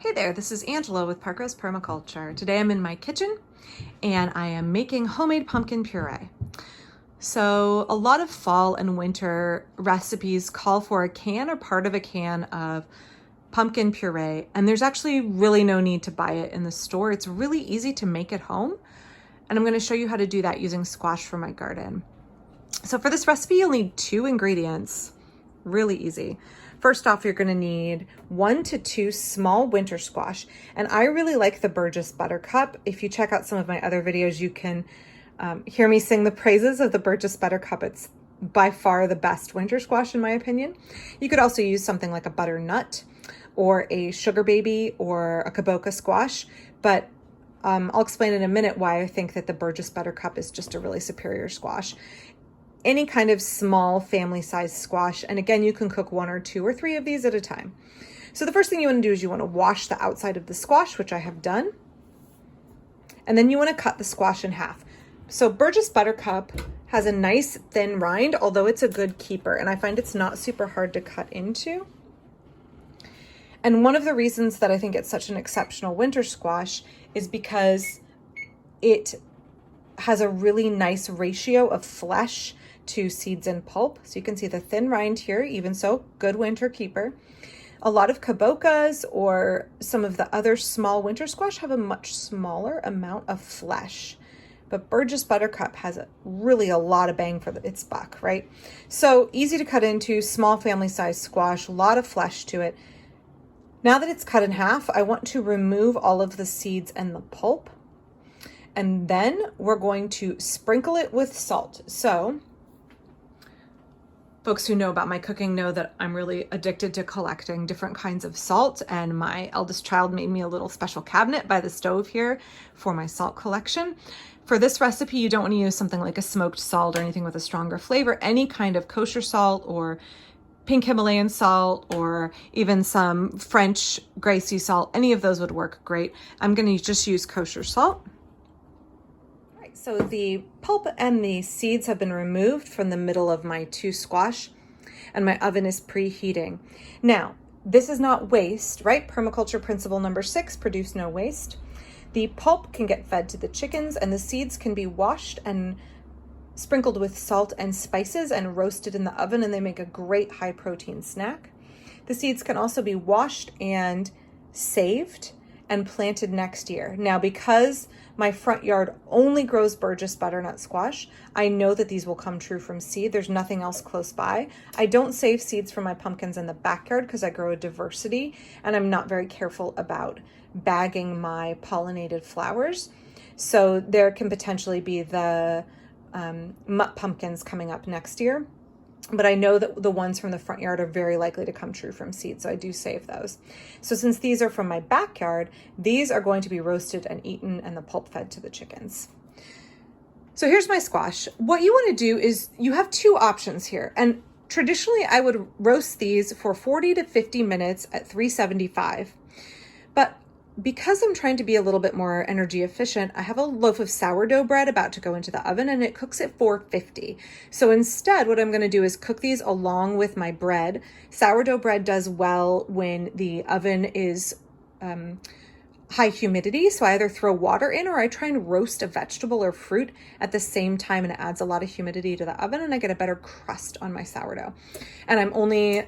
Hey there, this is Angela with Parker's Permaculture. Today I'm in my kitchen and I am making homemade pumpkin puree. So a lot of fall and winter recipes call for a can or part of a can of pumpkin puree, and there's actually really no need to buy it in the store. It's really easy to make at home, and I'm going to show you how to do that using squash from my garden. So for this recipe, you'll need 2 ingredients. Really easy. First off, you're going to need 1 to 2 small winter squash. And I really like the Burgess Buttercup. If you check out some of my other videos, you can hear me sing the praises of the Burgess Buttercup. It's by far the best winter squash in my opinion. You could also use something like a butternut or a sugar baby or a kaboka squash, but I'll explain in a minute why I think that the Burgess Buttercup is just a really superior squash. Any kind of small family-sized squash, and again, you can cook 1 or 2 or 3 of these at a time. So the first thing you want to do is you want to wash the outside of the squash, which I have done, and then you want to cut the squash in half. So Burgess Buttercup has a nice thin rind, although it's a good keeper, and I find it's not super hard to cut into. And one of the reasons that I think it's such an exceptional winter squash is because it has a really nice ratio of flesh to seeds and pulp. So you can see the thin rind here, even so, good winter keeper. A lot of kabokas or some of the other small winter squash have a much smaller amount of flesh. But Burgess Buttercup has really a lot of bang for its buck, right? So easy to cut into, small family-sized squash, a lot of flesh to it. Now that it's cut in half, I want to remove all of the seeds and the pulp. And then we're going to sprinkle it with salt. So folks who know about my cooking know that I'm really addicted to collecting different kinds of salt, and my eldest child made me a little special cabinet by the stove here for my salt collection. For this recipe, you don't want to use something like a smoked salt or anything with a stronger flavor. Any kind of kosher salt or pink Himalayan salt or even some French gray sea salt, any of those would work great. I'm going to just use kosher salt. So the pulp and the seeds have been removed from the middle of my 2 squash, and my oven is preheating. Now, this is not waste, right? Permaculture principle number 6, produce no waste. The pulp can get fed to the chickens, and the seeds can be washed and sprinkled with salt and spices and roasted in the oven, and they make a great high protein snack. The seeds can also be washed and saved and planted next year. Now, because my front yard only grows Burgess butternut squash, I know that these will come true from seed. There's nothing else close by. I don't save seeds for my pumpkins in the backyard because I grow a diversity, and I'm not very careful about bagging my pollinated flowers. So there can potentially be the mutt pumpkins coming up next year. But I know that the ones from the front yard are very likely to come true from seed, so I do save those. So since these are from my backyard, these are going to be roasted and eaten and the pulp fed to the chickens. So here's my squash. What you want to do is you have 2 options here. And traditionally I would roast these for 40 to 50 minutes at 375. But because I'm trying to be a little bit more energy efficient, I have a loaf of sourdough bread about to go into the oven, and it cooks at 450. So instead, what I'm going to do is cook these along with my bread. Sourdough bread does well when the oven is high humidity. So I either throw water in or I try and roast a vegetable or fruit at the same time, and it adds a lot of humidity to the oven, and I get a better crust on my sourdough. And I'm only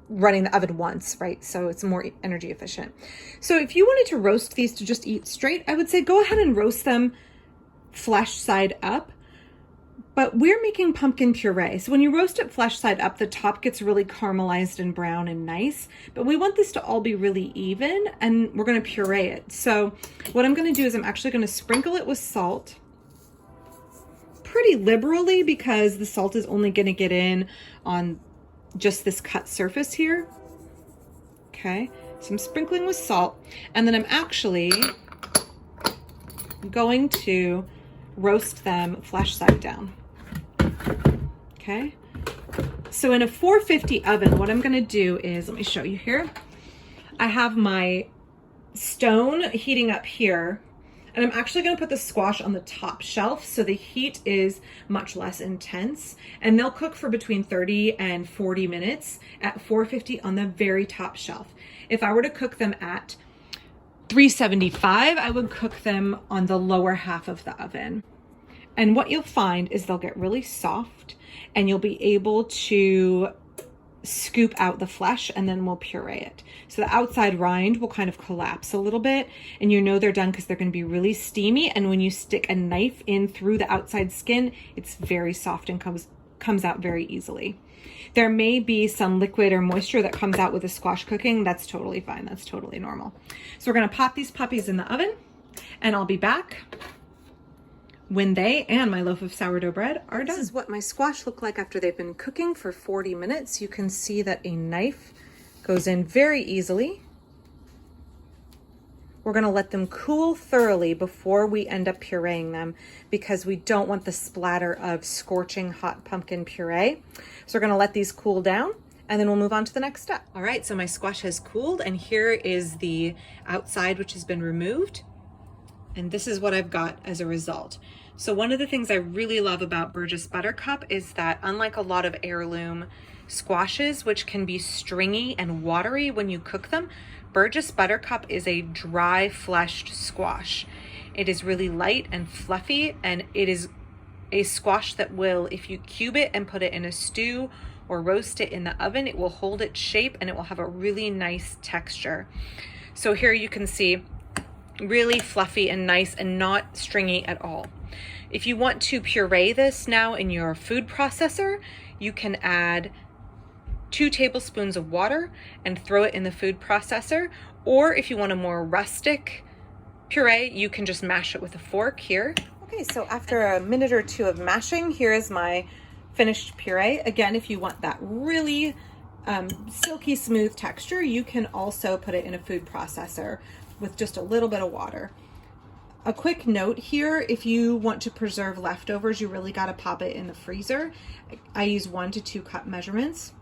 running the oven once, right? So it's more energy efficient. So if you wanted to roast these to just eat straight, I would say go ahead and roast them flesh side up. But we're making pumpkin puree. So when you roast it flesh side up, the top gets really caramelized and brown and nice. But we want this to all be really even, and we're going to puree it. So what I'm going to do is I'm actually going to sprinkle it with salt pretty liberally, because the salt is only going to get in on just this cut surface here. Okay, so I'm sprinkling with salt, and then I'm actually going to roast them flesh side down. Okay, so in a 450 oven, what I'm going to do is, let me show you here. I have my stone heating up here, And I'm actually gonna put the squash on the top shelf so the heat is much less intense, and they'll cook for between 30 and 40 minutes at 450 on the very top shelf. If I were to cook them at 375, I would cook them on the lower half of the oven. And what you'll find is they'll get really soft and you'll be able to scoop out the flesh, and then we'll puree it. So the outside rind will kind of collapse a little bit, and you know they're done because they're going to be really steamy. And when you stick a knife in through the outside skin, it's very soft and comes out very easily. There may be some liquid or moisture that comes out with the squash cooking. That's totally fine. That's totally normal. So we're going to pop these puppies in the oven, and I'll be back when they and my loaf of sourdough bread are done. This is what my squash look like after they've been cooking for 40 minutes. You can see that a knife goes in very easily. We're gonna let them cool thoroughly before we end up pureeing them because we don't want the splatter of scorching hot pumpkin puree. So we're gonna let these cool down, and then we'll move on to the next step. All right, so my squash has cooled, and here is the outside, which has been removed. And this is what I've got as a result. So one of the things I really love about Burgess Buttercup is that, unlike a lot of heirloom squashes, which can be stringy and watery when you cook them, Burgess Buttercup is a dry fleshed squash. It is really light and fluffy, and it is a squash that will, if you cube it and put it in a stew or roast it in the oven, it will hold its shape and it will have a really nice texture. So here you can see really fluffy and nice and not stringy at all. If you want to puree this now in your food processor, you can add 2 tablespoons of water and throw it in the food processor. Or if you want a more rustic puree, you can just mash it with a fork here. Okay, so after a minute or two of mashing, here is my finished puree. Again, if you want that really silky smooth texture, you can also put it in a food processor with just a little bit of water. A quick note here, if you want to preserve leftovers, you really got to pop it in the freezer. I use 1 to 2 cup measurements.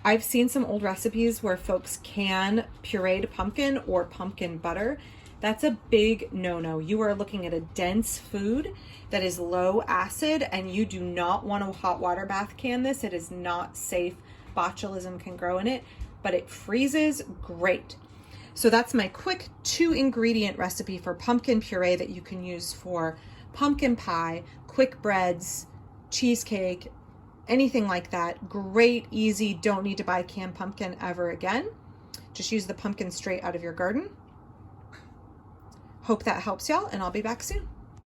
I've seen some old recipes where folks can pureed pumpkin or pumpkin butter. That's a big no-no. You are looking at a dense food that is low acid, and you do not want to hot water bath can this. It is not safe. Botulism can grow in it, but it freezes great. So that's my quick 2 ingredient recipe for pumpkin puree that you can use for pumpkin pie, quick breads, cheesecake, anything like that. Great, easy, don't need to buy canned pumpkin ever again. Just use the pumpkin straight out of your garden. Hope that helps y'all, and I'll be back soon.